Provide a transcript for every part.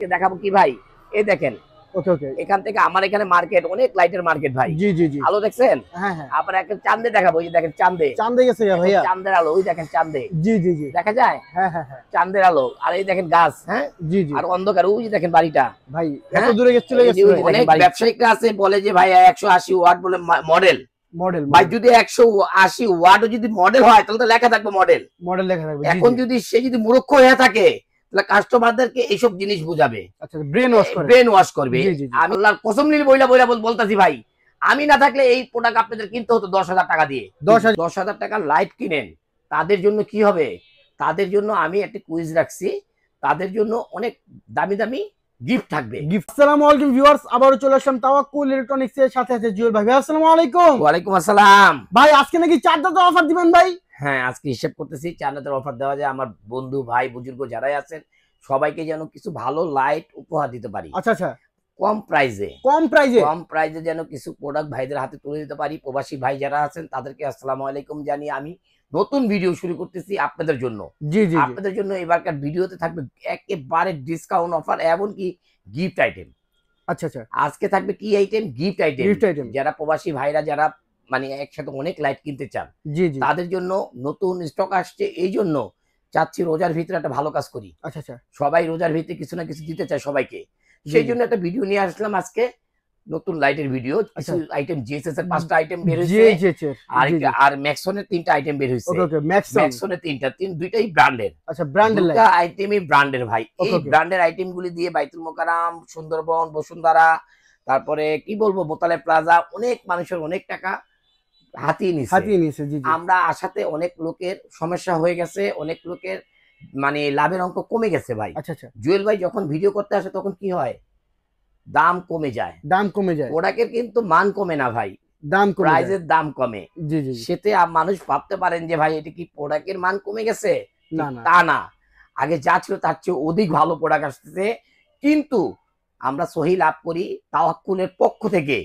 দেখাবো কি ভাই, এই দেখেন। ওকে ওকে, এখান থেকে আমার এখানে মার্কেট, অনেক লাইটের মার্কেট ভাই। জি জি জি, আলো দেখছেন? হ্যাঁ হ্যাঁ। আবার একটা চাঁদে দেখাবো, এই দেখেন চাঁদে। চাঁদে গেছে ভাইয়া? চাঁদের আলো, ওই দেখেন চাঁদে। জি জি জি, দেখা যায়? হ্যাঁ হ্যাঁ হ্যাঁ, চাঁদের আলো। আর এই দেখেন গাছ, হ্যাঁ। জি জি। আর অন্ধকার, ওই যে দেখেন বাড়িটা ভাই এত হ্যাঁ? দূরে চলে গেছে। অনেক ব্যবসায়িকরা আছে বলে যে ভাই 180 ওয়াট বলে মডেল। মডেল ভাই যদি 180 ওয়াটও যদি মডেল হয় তাহলে তো লেখা থাকবে মডেল। মডেল লেখা থাকবে। এখন যদি সে যদি মূর্খ হয়ে থাকে তাহলে কাস্টমারদেরকে এইসব জিনিস বুঝাবে, আচ্ছা, ব্রেন ওয়াশ করবে। আমি আল্লাহর কসম নিয়ে বইলা বলতাছি ভাই, আমি না থাকলে এই প্রোডাক্ট আপনাদের কিনতে হতো 10,000 টাকা দিয়ে। 10,000 টাকা লাইট কিনেন, তাদের জন্য কি হবে? তাদের জন্য আমি একটা কুইজ রাখছি, তাদের জন্য অনেক দামি দামি গিফট থাকবে। আসসালামু আলাইকুম ভিউয়ার্স, আবারও চলে আসলাম তাওয়াক্কুল ইলেকট্রনিক্স এর সাথে আছে জুয়েল ভাই। আসসালামু আলাইকুম। ওয়ালাইকুম আসসালাম ভাই, আজকে নাকি 4 দাঁতের অফার দিবেন ভাই? হ্যাঁ, আজকে হিসাব করতেছি 4 দাঁতের অফার দেওয়া যায়। আমার বন্ধু ভাই বুজুর্গ যারাই আছেন সবাইকে যেন কিছু ভালো লাইট উপহার দিতে পারি। আচ্ছা আচ্ছা, কম প্রাইজে যেন কিছু প্রোডাক্ট ভাইদের হাতে তুলে দিতে পারি। প্রবাসী ভাই যারা আছেন তাদেরকে আসসালামু আলাইকুম জানিয়ে আমি নতুন ভিডিও শুরু করতেছি আপনাদের জন্য। জি জি, আপনাদের জন্য এবারকার ভিডিওতে থাকবে একেবারে ডিসকাউন্ট অফার, এমনকি গিফট আইটেম। আচ্ছা আচ্ছা, আজকে থাকবে কি আইটেম? Gift item. যারা প্রবাসী ভাইরা যারা মানে একসাথে অনেক লাইট কিনতে চান, জি জি, তাদের জন্য নতুন স্টক আসছে। এই জন্য চাচ্ছি রোজার ভিতরে একটা ভালো কাজ করি। আচ্ছা আচ্ছা, সবাই রোজার ভিতরে কিছু না কিছু দিতে চায় সবাইকে, সেই জন্য একটা ভিডিও নিয়ে আসলাম আজকে, নতুন লাইটের ভিডিও। কিছু আইটেম জিএসএস এর 5টা আইটেম বের হয়েছে, আর ম্যাক্সনের 3টা আইটেম বের হয়েছে। ম্যাক্সনের 3টা, দুইটাই ব্র্যান্ডের। আচ্ছা, ব্র্যান্ডের লাইট, দুটো আইটেমই ব্র্যান্ডের ভাই। এই ব্র্যান্ডের আইটেম গুলি দিয়ে বাইতুল মোকাররম, সুন্দরবন, বসুন্ধরা, তারপরে কি বলবো মোতালেব প্লাজা, অনেক মানুষের অনেক টাকা হাতিয়ে নিছে। আমরা আসাতে অনেক লোকের সমস্যা হয়ে গেছে, অনেক লোকের মানে লাভের অঙ্ক কমে গেছে ভাই। আচ্ছা আচ্ছা, জুয়েল ভাই যখন ভিডিও করতে আসে তখন কি হয়? দাম কমে যায়। প্রোডাক্টের কিন্তু মান কমে না ভাই, প্রাইজের দাম কমে। সেতে মানুষ ভাবতে পারেন যে ভাই এটা কি প্রোডাক্টের মান কমে গেছে? তা না, আগে যা ছিল তার চেয়ে অধিক ভালো প্রোডাক্ট আসতেছে। কিন্তু আমরা সহি লাভ করি তাওয়াক্কুলের পক্ষ থেকে।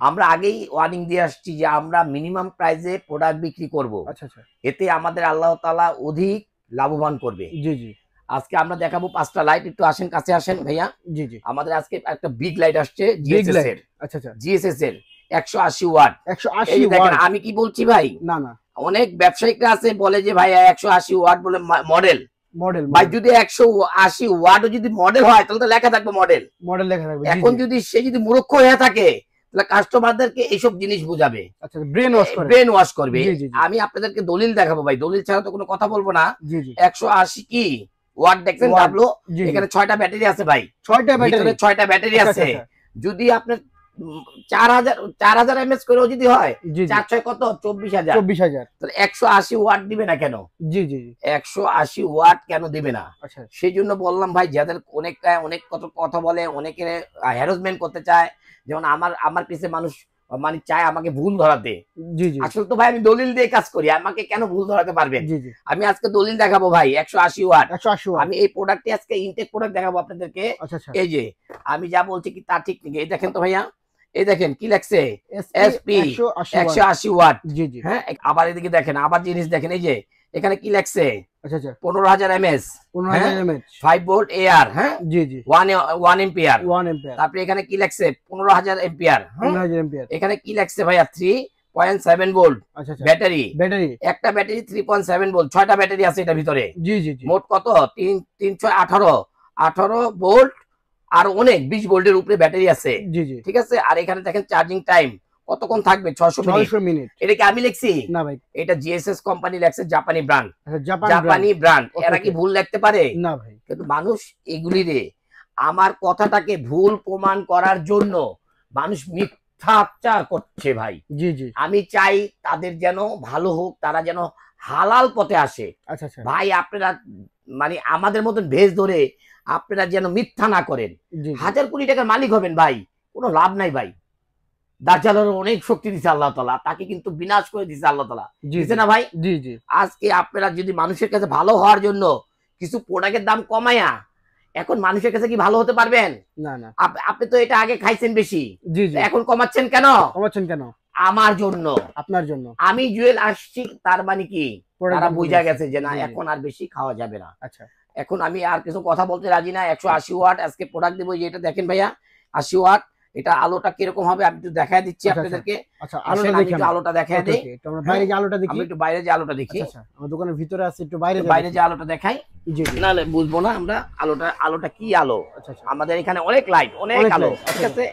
আমরা আগেই ওয়ার্নিং দিয়ে আসছি যে আমরা মিনিমাম প্রাইসে প্রোডাক্ট বিক্রি করব। এতে আমাদের আল্লাহ তাআলা অধিক লাভবান করবে। আজকে আমরা দেখাবো 5টা লাইট। একটু আসেন, কাছে আসেন ভাইয়া। আমাদের আজকে একটা বিগ লাইট আসছে জিএসএস এর। আচ্ছা আচ্ছা, জিএসএস এর 180 ওয়াট। 180 ওয়াট। আমি কি বলছি ভাই? না না, অনেক ব্যবসায়িকরা আছে বলে যে ভাই 180 ওয়াট বলে মডেল। ভাই যদি 180 ওয়াটও যদি মডেল হয় তাহলে তো লেখা থাকবে মডেল। এখন যদি সে যদি মূর্খ হয়ে থাকে তাহলে কাস্টমারদেরকে এইসব জিনিস বুঝাবে, ব্রেন ওয়াশ করবে। আমি আপনাদেরকে দলিল দেখাবো ভাই, দলিল ছাড়া তো কোনো কথা বলবো না। 180 কি ওয়াট দেখছেন ডাবলো, এখানে 6টা ব্যাটারি আছে ভাই। 6টা ব্যাটারি আছে। যদি আপনার 4000 এমএস করেও যদি হয়, 4 কত 24,000। তাহলে 180 ওয়াট দিবে না কেন? 180 ওয়াট কেন দিবে না? সেই জন্য বললাম ভাই, যাদের অনেক কথা বলে, অনেকে হ্যারাসমেন্ট করতে চায়, যেমন আমার পিছে মানুষ মানে চায় আমাকে ভুল ধরাতে। আসলে তো ভাই আমি দলিল দিয়ে কাজ করি, আমাকে কেন ভুল ধরাতে পারবেন? আমি আজকে দলিল দেখাবো ভাই 180 ওয়াট। আমি এই প্রোডাক্টে আজকে ইনটেক প্রোডাক্ট দেখাবো আপনাদেরকে। এই যে আমি যা বলছি কি তা ঠিক নাকি? এই দেখেন তো ভাইয়া, এই দেখেন কি লেখছে এসপি 180 ওয়াট। হ্যাঁ, আবার এদিকে দেখেন, আবার জিনিস দেখেন, এই যে এখানে কি লেখছে 15,000 এমএস, 5 ভোল্ট এআর। হ্যাঁ, 1 এম্পিয়ার। তারপরে এখানে কি লেখছে 15,000 এম্পিয়ার। এখানে কি লেখছে ভাইয়া 3.7 ভোল্ট ব্যাটারি। একটা ব্যাটারি 3.7 ভোল্ট, 6টা ব্যাটারি আছে এটার ভিতরে। মোট কত? 318 ভোল্ট, আর অনেক 20 ভোল্টের উপরে ব্যাটারি আছে। ঠিক আছে। আর এখানে দেখেন চার্জিং টাইম কতক্ষণ থাকবে? 600 মিনিট। এটা কি আমি লিখছি? না ভাই, এটা জিএসএস কোম্পানি লেখছে, জাপানি ব্র্যান্ড। এরা কি ভুল লিখতে পারে? না ভাই। কিন্তু মানুষ এগুলি রে আমার কথাটাকে ভুল প্রমাণ করার জন্য মানুষ মিথ্যাচার করছে ভাই। আমি চাই তাদের যেন ভালো হোক, তারা যেন হালাল পথে আসে। ভাই আপনারা মানে আমাদের মতন ভেজ ধরে আপনারা যেন মিথ্যা না করেন। 1000 কোটি টাকার মালিক হবেন ভাই, কোনো লাভ নাই ভাই। দাজ্জালের অনেক শক্তি দিছে আল্লাহ তাআলা, তাকে কিন্তু বিনাশ করে দিছে আল্লাহ তাআলা, দিছে না ভাই? আজকে আপনারা যদি মানুষের কাছে ভালো হওয়ার জন্য কিছু প্রোডাক্টের দাম কমায়া এখন মানুষের কাছে কি ভালো হতে পারবেন? না না। আপনি তো এটা আগে খাইছেন বেশি, এখন কমাচ্ছেন কেন? আমার জন্য, আপনার জন্য। আমি জুয়েল আসছি, তার মানে কি তারা বুঝা গেছে যে না এখন আর বেশি খাওয়া যাবে না। আচ্ছা, এখন আমি আর কিছু কথা বলতে রাজি না। 180 ওয়াট আজকে প্রোডাক্ট দেবো। এটা দেখেন ভাইয়া 80 ওয়াট। এটা আলোটা কিরকম হবে আমি একটু দেখায় দিচ্ছি আপনাদেরকে। আচ্ছা আলোটা দেখায় দেই। আমরা বাইরে যে আলোটা দেখি, আমি একটু বাইরে যে আলোটা দেখি। আচ্ছা আমার দোকানের ভিতরে আছে, একটু বাইরে যে আলোটা দেখাই। জি নাহলে বুঝবো না আমরা আলোটা কি আলো। আচ্ছা আমাদের এখানে অনেক লাইট, অনেক আলো, ঠিক আছে।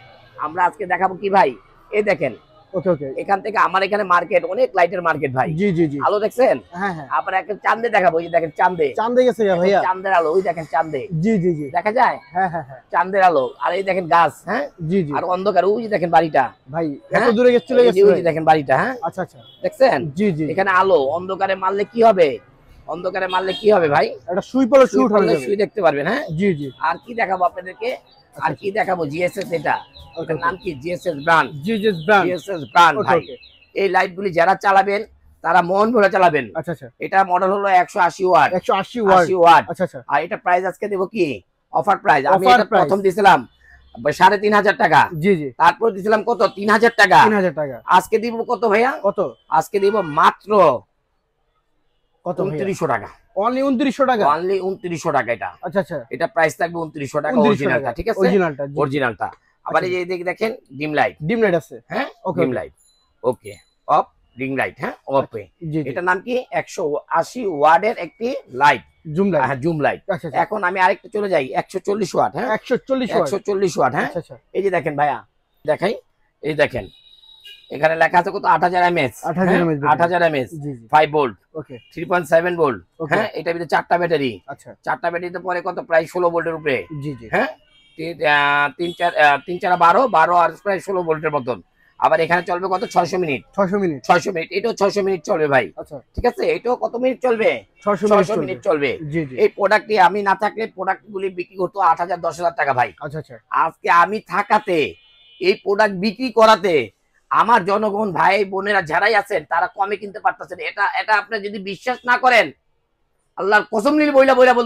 আমরা আজকে দেখাবো কি ভাই, এই দেখেন। ওকে এখান থেকে আমার এখানে মার্কেট, অনেক লাইটের মার্কেট ভাই। জি আলো দেখছেন? হ্যাঁ আপনার একটা চাঁদে দেখাবো। এই দেখেন চাঁদে গেছে ভাইয়া, চাঁদের আলো। ওই দেখেন চাঁদে। জি দেখা যায়। হ্যাঁ চাঁদের আলো। আর এই দেখেন গাছ। হ্যাঁ আর অন্ধকার। ওই দেখেন বাড়িটা ভাই, এত দূরে চলে গেছে। ওই দেখেন বাড়িটা। হ্যাঁ আচ্ছা দেখছেন? জি এখানে আলো। অন্ধকারে মারলে কি হবে? ভাই এটা সুই দেখতে পারবেন। হ্যাঁ জি আর কি দেখাবো আপনাদেরকে? আর কি দেখাবো? জিএসএস। এটার নাম কি? জিএসএস ব্র্যান্ড ভাই। এই লাইট গুলি যারা চালাবেন তারা মন ভরে চালাবেন। আচ্ছা এটা মডেল হলো 180 ওয়াট। 180 ওয়াট। আচ্ছা আর এটা প্রাইস আজকে দেবো কি অফার প্রাইস। আমি এটা প্রথম দিছিলাম 3,500 টাকা। জি তারপর দিছিলাম কত? 3,000 টাকা। আজকে দিব কত ভাইয়া? কত আজকে দিব? মাত্র কত? 2900 টাকা। অনলি 2900 টাকা। অনলি 2900 টাকা এটা। আচ্ছা এটা প্রাইস থাকবে 2900 টাকা অরিজিনালটা, ঠিক আছে? অরিজিনালটা। আবার এই যে দেখেন ডিম লাইট আছে। হ্যাঁ dim light okay of, ring light. হ্যাঁ ওকে। এটার নাম কি? 180 ওয়াটের একটি লাইট, জুম লাইট। হ্যাঁ জুম লাইট। এখন আমি আরেকটু চলে যাই 140 ওয়াট। হ্যাঁ 140 ওয়াট। হ্যাঁ এই যে দেখেন ভাইয়া, দেখাই। এই দেখেন এখানে লেখা আছে কত? 8000 mAh। 8000 mAh 5 volt. Okay 3.7 volt. হ্যাঁ এটার ভিতরে 4টা ব্যাটারি। আচ্ছা 4টা ব্যাটারিতে পরে কত? প্রায় 16 ভোল্টের উপরে। জি হ্যাঁ 3 4 12 আর প্রায় 16 ভোল্টের মতন। আবার এখানে চলবে কত? 600 মিনিট। 600 মিনিট। এটাও 600 মিনিট চলবে ভাই। আচ্ছা ঠিক আছে। এটাও কত মিনিট চলবে? 600 মিনিট চলবে। এই প্রোডাক্টটি আমি না থাকলে প্রোডাক্ট গুলি বিক্রি করতো 8000 10,000 টাকা ভাই। আচ্ছা আজকে আমি থাকাতে, এই প্রোডাক্ট বিক্রি করাতে আমার জনগণ ভাই বোনেরা যারাই আছেন তারা কমে কিনতে পারতেছেন। এটা আপনি যদি বিশ্বাস না করেন, আল্লাহর কসম নিয়ে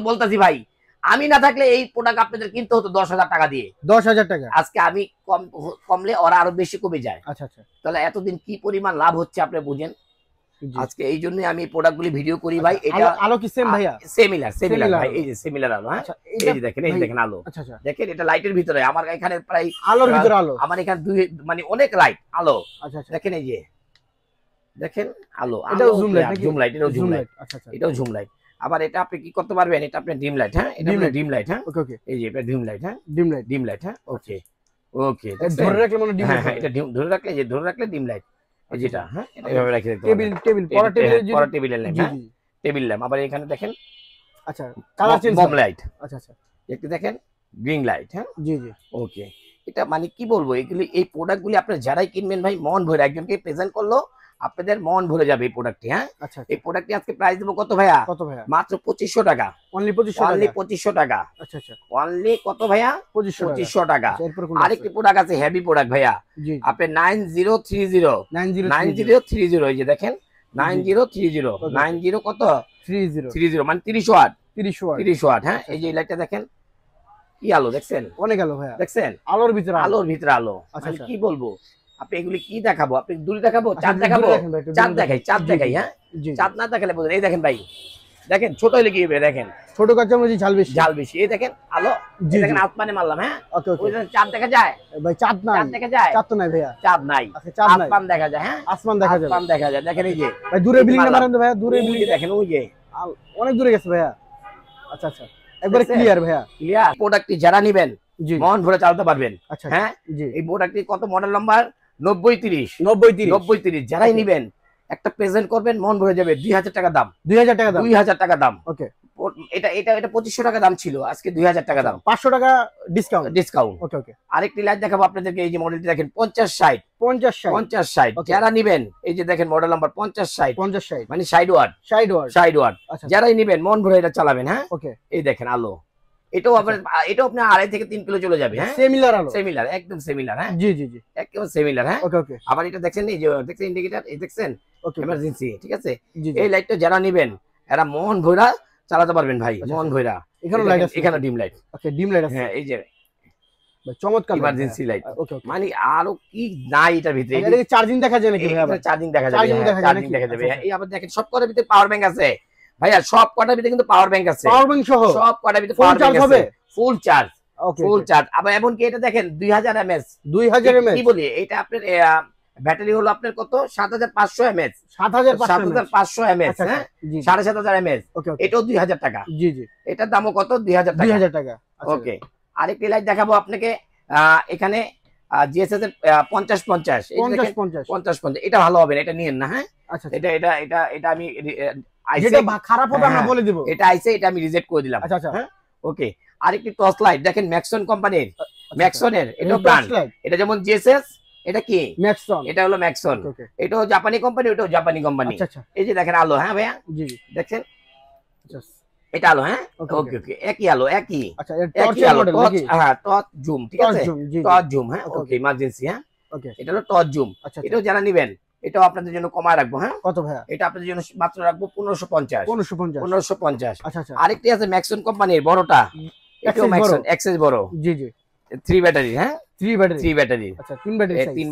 বলতাছি ভাই, আমি না থাকলে এই প্রোডাক্ট আপনাদের কিনতে হতো 10,000 টাকা দিয়ে। 10,000 টাকা। আজকে আমি কমলে ওরা আরো বেশি কমে যায়। আচ্ছা তাহলে এতদিন কি পরিমাণ লাভ হচ্ছে আপনি বুঝেন। আজকে এই জন্য আমি এই প্রোডাক্টগুলি ভিডিও করি ভাই। এটা আলো কি সেম ভাইয়া? সিমিলার ভাই। এই যে সিমিলার আলো। হ্যাঁ এই যে দেখেন আলো। আচ্ছা দেখেন এটা লাইটের ভিতরে। আমার এখানে প্রায় আলোর ভিতরে আলো। আমার এখানে মানে অনেক লাইট আলো। আচ্ছা দেখেন এই যে দেখেন আলো। এটাও জুম লাইট। এটাও জুম লাইট। আচ্ছা এটাও জুম লাইট। আবার এটা আপনি কি করতে পারবেন? এটা আপনি ডিম লাইট। হ্যাঁ এটা ডিম লাইট। হ্যাঁ ওকে এই যে এটা ডিম লাইট। হ্যাঁ ডিম লাইট। হ্যাঁ ওকে ধরে রাখলে মানে ডিম। হ্যাঁ এটা ধরে রাখলে ডিম লাইট। এই যেটা। হ্যাঁ এটা এভাবে রেখে দিতে হবে। টেবিল পড়া টেবিলের ল্যাম্প। হ্যাঁ টেবিল ল্যাম্প। আবার এখানে দেখেন আচ্ছা কালার চেঞ্জ বম লাইট। আচ্ছা একটু দেখেন গ্রিন লাইট। হ্যাঁ জি ওকে। এটা মানে কি বলবো, এগুলি এই প্রোডাক্টগুলি আপনারা যারাই কিনবেন ভাই মন ভরে, একজনকে প্রেজেন্ট করলো আপনাদের মন ভরে যাবে এই প্রোডাক্টটি। হ্যাঁ আচ্ছা এই প্রোডাক্টটি আজকে প্রাইস দেবো কত ভাইয়া? মাত্র 2500 টাকা। অনলি 2500 টাকা। আচ্ছা অনলি কত ভাইয়া? 2500 টাকা। আরেকটি প্রোডাক্ট আছে হেভি প্রোডাক্ট ভাইয়া। আপনি 9030 এই যে দেখেন 9030 কত? 30 মানে 30 ওয়াট। 30 ওয়াট। হ্যাঁ এই যে লাইটটা দেখেন কি আলো দেখছেন? অনেক আলো ভাইয়া। দেখছেন আলোর ভিতরে আলো। আচ্ছা কি বলবো, আপনি এগুলি কি দেখাবো? আপনি দূরে দেখাবো? চাঁদ দেখাবো? চাঁদ দেখাই। হ্যাঁ চাঁদ না দেখালে বলুন। এই দেখেন ভাই, দেখেন ছোট হলে কি হবে? দেখেন ছোট কাছে ঝাল বেশি। এই দেখেন আলো। দেখেন আসমানে মারলাম। হ্যাঁ চাঁদ দেখা যায় ভাই? চাঁদ দেখা যায়? চাঁদ তো নাই ভাইয়া। চাঁদ নাই, আসমান দেখা যায়। হ্যাঁ আসমান দেখা যায়। দেখেন এই যে ভাই দূরে বিল্ডিং মারেন তো ভাইয়া। দূরে বিল্ডিং দেখেন ওই যে অনেক দূরে গেছে ভাইয়া। আচ্ছা একবারে ক্লিয়ার ভাইয়া। ক্লিয়ার। প্রোডাক্টটি যারা নেবেন মন ভরে চালাতে পারবেন। আচ্ছা হ্যাঁ এই প্রোডাক্টটি কত? Model number 9030। যারাই নেবেন একটা প্রেজেন্ট করবেন মন ভরে যাবে। 2000 টাকা দাম। 2000 টাকা দাম। ওকে এটা 2500 টাকা দাম ছিল, আজকে 2000 টাকা দাম। 500 টাকা ডিসকাউন্ট। ওকে আরেকটি লাইট দেখাবো আপনাদেরকে। এই যে মডেলটি দেখেন 5060। যারা নেবেন এই যে দেখেন মডেল নাম্বার 5060 মানে 60 ওয়াট। যারাই নেবেন মন ভরে এটা চালাবেন। হ্যাঁ ওকে এই দেখেন আলো। এটাও আপনার 2.5 থেকে 3 কিলো চলে যাবে। হ্যাঁ সিমিলার একদম সিমিলার। হ্যাঁ জি একদম সিমিলার। হ্যাঁ ওকে আবার এটা দেখছেন এই যে দেখছেন ইন্ডিকেটর, এই দেখছেন এমার্জেন্সি, ঠিক আছে। এই লাইটটা যারা নেবেন এরা মন ভরা চালাতে পারবেন ভাই। মন ভরা। এখানে লাইট আছে, এখানে ডিম লাইট। ওকে ডিম লাইট আছে। হ্যাঁ এই যে চমৎকার ইমার্জেন্সি লাইট। মানে আরো কি নাই এটার ভিতরে? এটা চার্জিং দেখা যায় নাকি ভাই? চার্জিং দেখা যাবে। এই আবার দেখেন সব করার ভিতরে পাওয়ার ব্যাংক আছে। ভাইয়া সব কটার ভিতরে কিন্তু পাওয়ার ব্যাংক আছে, পাওয়ার ব্যাংক সহ সব কটার ভিতরে পাওয়ার ব্যাংক আছে, ফুল চার্জ। ওকে, ফুল চার্জ। আবার এমন কি এটা দেখেন 2000 এমএএইচ, 2000 এমএএইচ কি বলি এটা আপনার ব্যাটারি হলো আপনার কত 7500 এমএএইচ, 7500 এমএএইচ, হ্যাঁ 7500 এমএএইচ, এটাও 2000 টাকা। জি জি, এটার দামও কত 2000 টাকা, 2000 টাকা। ওকে। আরেকটি লাইট দেখাবো আপনাকে, এখানে জিএসএস এর 50-50, এই দেখেন 50-50, এটা ভালো হবে না, এটা নিয়েন না, হ্যাঁ। আচ্ছা, এটা এটা এটা এটা আমি যেটা খারাপ হবে আমরা বলে দেব, এটা আইছে, এটা আমি রিজেক্ট করে দিলাম। আচ্ছা আচ্ছা, হ্যাঁ ওকে। আরেকটি টর্চ লাইট দেখেন ম্যাক্সন কোম্পানির, ম্যাক্সনের, এটা ব্র্যান্ড, এটা যেমন জিএসএস, এটা কি ম্যাক্সন, এটা হলো ম্যাক্সন, এটাও জাপানি কোম্পানি, ওটাও জাপানি কোম্পানি। এই যে দেখেন আলো, হ্যাঁ ভাইয়া জি দেখছেন, এটা আলো, হ্যাঁ ওকে ওকে, একই আলো, একই, আচ্ছা একই আলো, হ্যাঁ টর্চ জুম, ঠিক আছে, টর্চ জুম, হ্যাঁ ওকে, ইমার্জেন্সি, হ্যাঁ ওকে, এটা হলো টর্চ জুম। এটাও যারা নেবেন এটাও আপনাদের জন্য কমায় রাখবো, হ্যাঁ কত ভাইয়া, এটা আপনাদের জন্য মাত্র রাখবো 1550। আচ্ছা আচ্ছা। আরেকটি আছে ম্যাক্সন কোম্পানির বড়টা, এটাও ম্যাক্সন এক্সেস বড়, জি জি, 3 ব্যাটারি, হ্যাঁ 3 ব্যাটারি, আচ্ছা 3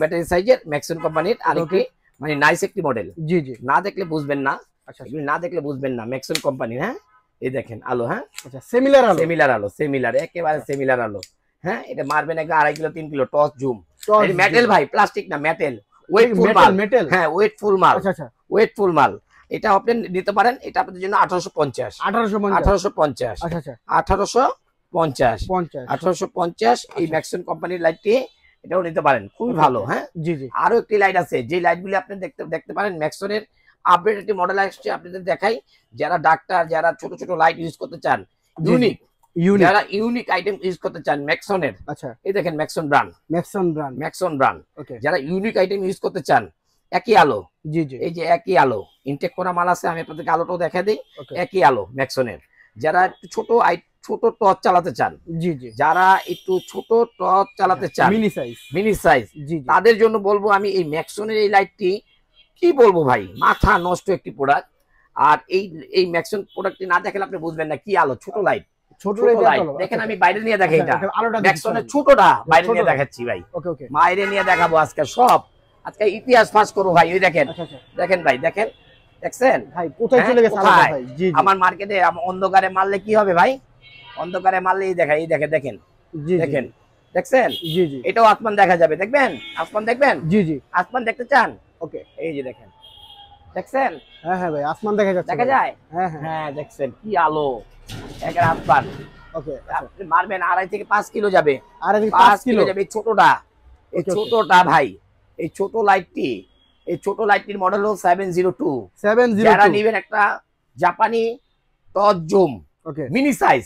ব্যাটারি সাইজের ম্যাক্সন কোম্পানির। আরেকটি মানে নাইস একটি মডেল, জি জি, না দেখলে বুঝবেন না, আচ্ছা এগুলো না দেখলে বুঝবেন না, ম্যাক্সন কোম্পানির, হ্যাঁ। এই দেখেন আলো, হ্যাঁ আচ্ছা, সিমিলার আলো, সিমিলার আলো, সিমিলার, একেবারে সিমিলার আলো, হ্যাঁ। এটা মারবেন একটা 2.5 kilo 3 kilo torch zoom, metal ভাই, প্লাস্টিক না, মেটাল, ওয়েটফুল মাল, হ্যাঁ ওয়েটফুল মাল, আচ্ছা আচ্ছা, ওয়েটফুল মাল। এটা আপনি নিতে পারেন, এটা আপনাদের জন্য 1850, আচ্ছা আচ্ছা, 1850 এই ম্যাক্সন কোম্পানির লাইটটি, এটাও নিতে পারেন, খুবই ভালো, হ্যাঁ জি জি। আরো একটি লাইট আছে, যে লাইটগুলি আপনি দেখতে পারেন ম্যাক্সনের আপডেট একটি মডেল আসছে, আপনাদের দেখাই। যারা ডাক্তার, যারা ছোট ছোট লাইট ইউজ করতে চান, ইউনিক, যারা ইউনিক আইটেম ইউজ করতে চান ম্যাক্সনের, আচ্ছা এই দেখেন ম্যাক্সন ব্র্যান্ড, ওকে, যারা ইউনিক আইটেম ইউজ করতে চান, একই আলো, জি জি, এই যে একই আলো, ইনটেক করা মাল আছে, আমি আপনাদেরকে আলোটাও দেখা দিই, একই আলো ম্যাক্সনের। যারা একটু ছোট টর্চ চালাতে চান, জি জি, যারা একটু ছোট টর্চ চালাতে চান, মিনি সাইজ, তাদের জন্য বলবো আমি এই ম্যাক্সনের এই লাইটটি, কি বলবো ভাই, মাথা নষ্ট একটি প্রোডাক্ট। আর এই ম্যাক্সন প্রোডাক্টটি না দেখলে আপনি বুঝবেন না কি আলো, ছোট লাইট, ছোট লাইট দেখেন, আমি বাইরে নিয়ে দেখাই, এটা ম্যাক্সনের ছোটটা বাইরে নিয়ে দেখাচ্ছি ভাই, ওকে ওকে, বাইরে নিয়ে দেখাবো আজকে সব, আজকে ইতিহাস ফাঁস করবো ভাই। ওই দেখেন, দেখেন ভাই, দেখেন, দেখছেন ভাই কোথায় চলে গেছে আলো ভাই, জি আমার মার্কেটে অন্ধকারে মারলে কি হবে ভাই, অন্ধকারে মারলেই দেখাই, এই দেখেন, দেখেন দেখেন, দেখছেন, জি জি, এটাও আসমান দেখা যাবে, দেখবেন আসমান, দেখবেন, জি জি, আসমান দেখতে চান, ওকে, এই যে দেখেন, দেখছেন, হ্যাঁ হ্যাঁ ভাই আসমান দেখা যাচ্ছে, দেখা যায়, হ্যাঁ হ্যাঁ দেখছেন কি আলো, একের আসমান, ওকে। আপনি মারবেন 2.5 থেকে 5 কিলো যাবে, 2.5 থেকে 5 কিলো যাবে, এই ছোটটা, এই ছোটটা ভাই, এই ছোট লাইটটি, এই ছোট লাইটটির মডেল হলো 702। যারা নেবেন একটা জাপানি টর্চ জুম, ওকে, মিনি সাইজ,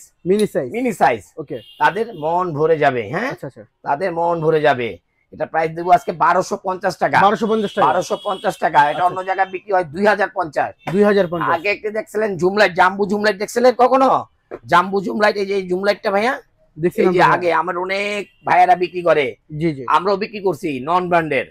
ওকে, তাদের মন ভরে যাবে, হ্যাঁ আচ্ছা আচ্ছা, তাদের মন ভরে যাবে। এটা প্রাইস দেবো আজকে 1250 টাকা, 1250 টাকা। এটা অন্য জায়গায় বিক্রি হয় 2050। আগে একটা দেখছিলেন জুম লাইট, জাম্বু জুম লাইট দেখছিলেন কখনো? জাম্বু জুম লাইট, এই যে জুম লাইটটা ভাইয়া আগে আমার অনেক ভাইয়ারা বিক্রি করে, জি জি, আমরাও বিক্রি করছি, নন ব্র্যান্ডের।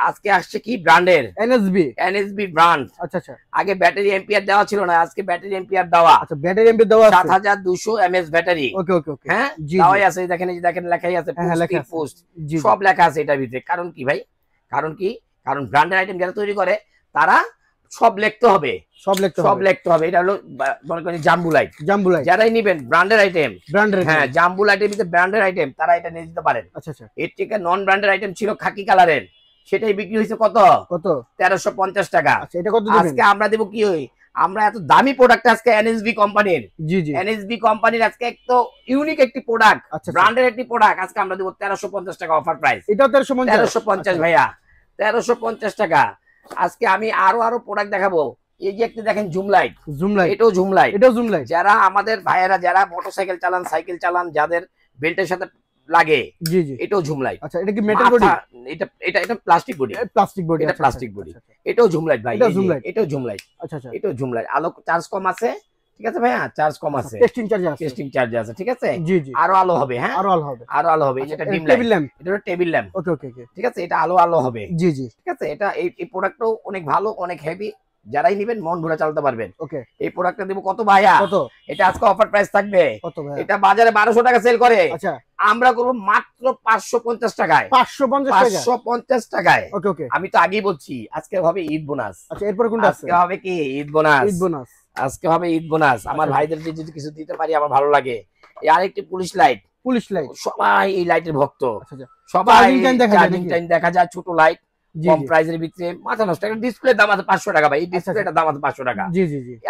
আজকে আসছে কি ব্র্যান্ডের, এনএসবি ব্র্যান্ড। আচ্ছা আচ্ছা, আগে ব্যাটারি এম্পিয়ার দেওয়া ছিল না, আজকে ব্যাটারি এম্পিয়ার দেওয়া, আচ্ছা ব্যাটারি এম্পিয়ার দেওয়া 7200 এমএএইচ ব্যাটারি, ওকে ওকে ওকে, হ্যাঁ দেওয়াই আছে, দেখেন, এই যে দেখেন লেখাই আছে, পোস্ট সব লেখা আছে এটার ভিতরে। কারণ কি ভাই, কারণ কি, কারণ ব্র্যান্ডের আইটেম যারা তৈরি করে তারা সব লিখতে হবে, সব লিখতে হবে। এটা হলো মনে করেন জাম্বু লাইট, যারাই নিবেন ব্র্যান্ডের আইটেম, হ্যাঁ জাম্বু লাইটের ভিতরে ব্র্যান্ডের আইটেম, তারা এটা নিয়ে যেতে পারেন। আচ্ছা আচ্ছা, এর থেকে নন ব্র্যান্ডের আইটেম ছিল খাকি কালারের, সেটাই বিক্রি হয়েছে কত 1350 টাকা। এটা কত দিবেন? আজকে আমরা দেব কি, আমরা এত দামি প্রোডাক্ট আজকে এনএসবি কোম্পানির, জি জি, এনএসবি কোম্পানির আজকে একটু ইউনিক একটি প্রোডাক্ট, ব্র্যান্ডের একটি প্রোডাক্ট, আজকে আমরা দেব 1350 টাকা অফার প্রাইস। এটা 1350 ভাইয়া, 1350 টাকা। আজকে আমি আরো প্রোডাক্ট দেখাবো। এই যে একটা দেখেন জুম লাইট, এটাও জুম লাইট, যারা আমাদের ভাইয়েরা যারা মোটরসাইকেল চালান, সাইকেল চালান, যাদের বেল্টের সাথে লাগে, জি জি, এটাও জুম লাইট। আচ্ছা, এটা কি মেটাল বডি? এটা প্লাস্টিক বডি, এটা প্লাস্টিক বডি। এটাও জুম লাইট ভাই, এটাও জুম লাইট। আচ্ছা আচ্ছা, এটাও জুম লাইট। আলো চার্জ কম আছে, ঠিক আছে ভাইয়া, চার্জ কম আছে, টেস্টিং চার্জ আছে, ঠিক আছে, জি জি, আরো আলো হবে, হ্যাঁ আরো আলো হবে। এটা ডিম লাইট, এটা হলো টেবিল ল্যাম্প, ওকে ওকে ওকে, ঠিক আছে, এটা আলো হবে, জি জি, ঠিক আছে। এটা এই প্রোডাক্টটাও অনেক ভালো, অনেক হেভি, যারাই নেবেন মন ভরে চালাতে পারবেন। ওকে, এই প্রোডাক্টটা দেব কত ভাইয়া, কত? এটা আজকে অফার প্রাইস থাকবে কত ভাইয়া? এটা বাজারে 1200 টাকা সেল করে, আচ্ছা আমরা করব মাত্র 550 টাকায়, 550 টাকায়, ওকে ওকে। আমি তো আগেই বলছি আজকে হবে ঈদ বোনাস। আচ্ছা, এরপর কোনটা আছে? আজকে হবে কি ঈদ বোনাস, আজকে হবে ঈদ বোনাস। আমার ভাইদের যদি কিছু দিতে পারি আমার ভালো লাগে। আরেকটি পুলিশ লাইট, সবাই এই লাইটের ভক্ত, সবাই দেখা যায়, ছোট লাইট, কম প্রাইসের ভিতরে, মাথা নষ্ট। একটা ডিসপ্লে দাম আছে 500 টাকা ভাই, এই ডিসপ্লেটার দাম আছে 500 টাকা।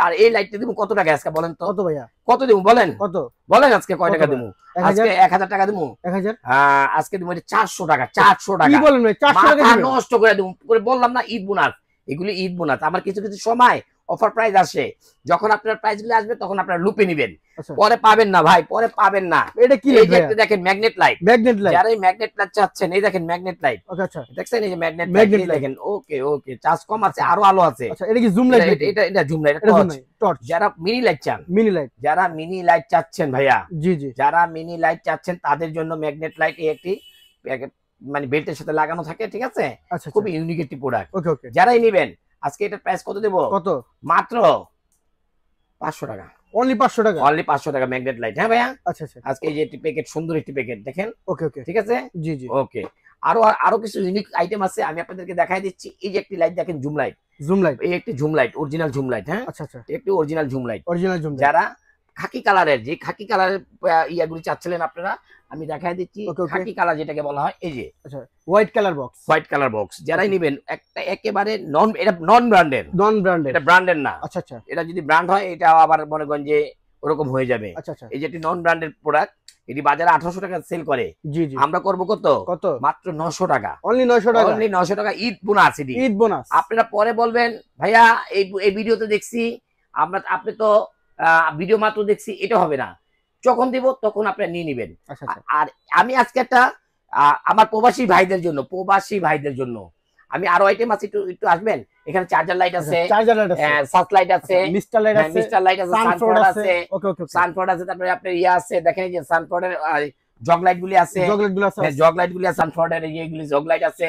আর এই লাইটটা দিব কত টাকা আজকে বলেন তো? কত ভাইয়া? কত দিব বলেন? কত বলেন? আজকে কয় টাকা দিব? আজকে 1000 টাকা দিব। 1000? হ্যাঁ, আজকে দিব 400 টাকা। 400 টাকা কি বলেন ভাই? 400 টাকা নষ্ট করে দিব। করে বললাম না ঈদ বোনাস, এগুলি ঈদ বোনাস। আমার কিছু কিছু সময় অফার প্রাইস আসে, যখন আপনার প্রাইস গুলো আসবে তখন আপনারা লুপে নেবেন, পরে পাবেন না ভাই, পরে পাবেন না। এটা কি লাইট? এই যে দেখেন ম্যাগনেট লাইট, যারা এই ম্যাগনেট লাইট চাচ্ছেন, এই দেখেন ম্যাগনেট লাইট। আচ্ছা, দেখছেন এই যে ম্যাগনেট লাইট দেখেন। ওকে ওকে, চার্জ কম আছে, আরো আলো আছে। আচ্ছা, এটা কি জুম লাইট? এটা জুম লাইট, টর্চ। যারা মিনি লাইট চান, যারা মিনি লাইট চাচ্ছেন ভাইয়া, যারা মিনি লাইট চাচ্ছেন তাদের জন্য ম্যাগনেট লাইট এই একটি মানে বেল্টের সাথে লাগানো থাকে, ঠিক আছে? খুব ইউনিক একটি প্রোডাক্ট। যারাই নেবেন আজকে এটার প্রাইস কত দেব? কত? মাত্র 500 টাকা। অনলি 500 টাকা? অনলি 500 টাকা ম্যাগনেট লাইট। হ্যাঁ ভাইয়া। আচ্ছা আচ্ছা, আজকে এই যে একটি প্যাকেট, সুন্দর একটি প্যাকেট দেখেন। ওকে ওকে, ঠিক আছে। জি জি, ওকে। আরো কিছু ইউনিক আইটেম আছে, আমি আপনাদেরকে দেখাই দিচ্ছি। এই যে একটি লাইট দেখেন, জুম লাইট। এই একটি zoom light, original zoom light. হ্যাঁ, আচ্ছা আচ্ছা, একটি অরিজিনাল জুম লাইট। যারা খাকি কালারের, যে খাকি কালারের ইয়াগুলি চাচ্ছিলেন আপনারা, আমি দেখাই দিচ্ছি। খাকি কালার যেটাকে বলা হয়, এই যে আচ্ছা white colour box, white colour box. যারাই নেবেন, একটা একেবারে এটা নন ব্র্যান্ডেড, এটা ব্র্যান্ডেড না। আচ্ছা আচ্ছা, এটা যদি ব্র্যান্ড হয় এটা আবার মনে করেন যে ওরকম হয়ে যাবে। আচ্ছা আচ্ছা, এই যে নন ব্র্যান্ডেড প্রোডাক্ট, এটি বাজারে 1800 টাকা সেল করে। জি জি, আমরা করব কত? কত? মাত্র 900 টাকা। অনলি 900 টাকা। অনলি 900 টাকা, ঈদ বোনাস। ঈদ বোনাস। আপনারা পরে বলবেন ভাইয়া এই ভিডিওতে দেখছি আপনি তো ভিডিও মাত্র দেখছি, এটা হবে না। যখন দিব তখন আপনারা নিয়ে নেবেন। আর আমি আজকে একটা আমার প্রবাসী ভাইদের জন্য আমি আরো আইটেম আছে, একটু আসবেন। এখানে চার্জার লাইট আছে, সার্চ লাইট আছে, মিস্টার লাইট আছে, সানফোর্ড আছে, সানফোর্ড আছে। তারপরে আপনার ইয়া আছে, দেখেন এই যে সানফোর্ডের জগ লাইট গুলি আছে, জগ লাইট গুলি আছে, সানফোর্ডের এইগুলি জগ লাইট আছে।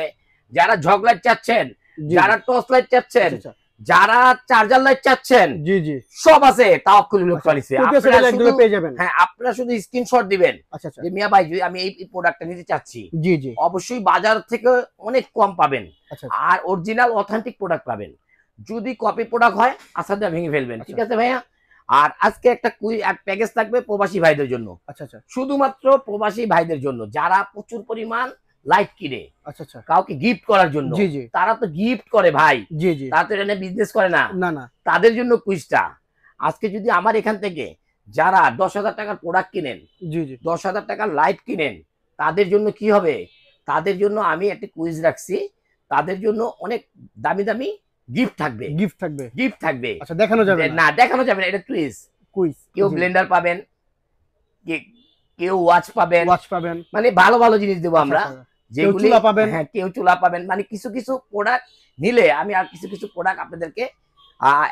যারা জগ লাইট চাচ্ছেন, যারা টর্চ লাইট চাচ্ছেন, যারা চার্জার লাইট চাচ্ছেন, জি জি, সব আছে তাওয়াক্কুল ইলেকট্রনিক্সে। হ্যাঁ, আপনারা শুধু স্ক্রিনশট দিবেন যে মিয়া ভাই আমি এই প্রোডাক্টটা নিতে চাচ্ছি। জি জি, অবশ্যই বাজার থেকে অনেক কম পাবেন, আর অরিজিনাল অথেন্টিক প্রোডাক্ট পাবেন। যদি কপি প্রোডাক্ট হয় আসাদা ভেঙে ফেলবেন, ঠিক আছে ভাইয়া? আর আজকে একটা প্যাকেজ থাকবে প্রবাসী ভাইদের জন্য। আচ্ছা আচ্ছা, শুধুমাত্র প্রবাসী ভাইদের জন্য, যারা প্রচুর পরিমাণ লাইট কিনে, আচ্ছা আচ্ছা, কাউকে গিফট করার জন্য। জি জি, তারা তো গিফট করে ভাই। জি জি, তারা তো এটা বিজনেস করে না। না না, তাদের জন্য কুইজটা আজকে। যদি আমার এখান থেকে যারা 10,000 টাকার প্রোডাক্ট কিনেন, জি জি, 10,000 টাকার লাইট কিনেন, তাদের জন্য কি হবে? তাদের জন্য আমি একটা কুইজ রাখছি। তাদের জন্য অনেক দামি দামি গিফট থাকবে। আচ্ছা, দেখানো যাবে না? দেখানো যাবে না, এটা কুইজ। কেউ ব্লেন্ডার পাবেন, কেউ ওয়াচ পাবেন, মানে ভালো ভালো জিনিস দেবো আমরা। যেগুলি পাবেন, হ্যাঁ, কেউ চুলা পাবেন। মানে কিছু কিছু প্রোডাক্ট নিলে আমি আর কিছু কিছু প্রোডাক্ট আপনাদেরকে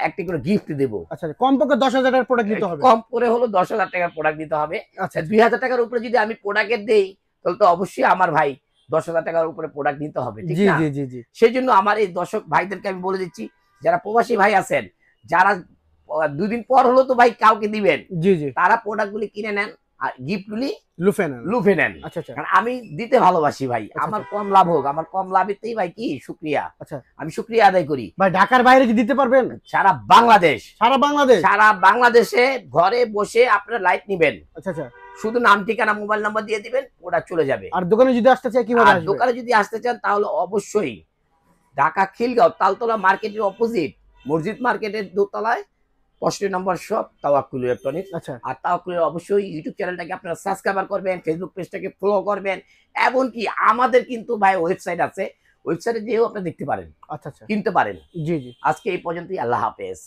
একটি করে গিফট দেবো। আচ্ছা, কমপক্ষে 10,000 টাকার প্রোডাক্ট দিতে হবে। কম করে হলো 10,000 টাকার প্রোডাক্ট দিতে হবে। আচ্ছা, 2,000 টাকার উপরে যদি আমি প্রোডাক্টের দেই, তাহলে তো অবশ্যই আমার ভাই 10,000 টাকার উপরে প্রোডাক্ট নিতে হবে, ঠিক না? জি জি জি, সেই জন্য আমার এই দর্শক ভাইদেরকে আমি বলে দিচ্ছি, যারা প্রবাসী ভাই আছেন, যারা 2 দিন পর হলো তো ভাই কাউকে দিবেন, জি জি, তারা প্রোডাক্ট গুলি কিনে নেন আর গিফট গুলি লুফে নেন। আচ্ছা আচ্ছা, কারণ আমি দিতে ভালোবাসি ভাই। আমার কম লাভ হোক, আমার কম লাভেতেই ভাই কি শুকরিয়া। আচ্ছা, আমি শুকরিয়া আদায় করি ভাই। ঢাকার বাইরে কি দিতে পারবেন? সারা বাংলাদেশে ঘরে বসে আপনারা লাইট নিবেন। আচ্ছা আচ্ছা, শুধু নাম, ঠিকানা, মোবাইল নাম্বার দিয়ে দিবেন, ওটা চলে যাবে। আর দোকানে যদি আসতে চান কিভাবে আসবে? দোকানে যদি আসতে চান তাহলে অবশ্যই ঢাকা খিলগাঁও তালতলা মার্কেটের অপোজিট মসজিদ মার্কেটের দোতলায় 65 নম্বর শপ তাওয়াক্কুল ইলেকট্রনিক্স। আচ্ছা, আর তাওয়াক্কুলের অবশ্যই ইউটিউব চ্যানেলটাকে আপনারা সাবস্ক্রাইব করবেন, ফেসবুক পেজটাকে ফলো করবেন, এমনকি আমাদের কিন্তু ভাই ওয়েবসাইট আছে, ওয়েবসাইটে যেও আপনি দেখতে পারেন। আচ্ছা আচ্ছা, কিনতে পারেন। জি জি, আজকে এই পর্যন্তই। আল্লাহ হাফেজ।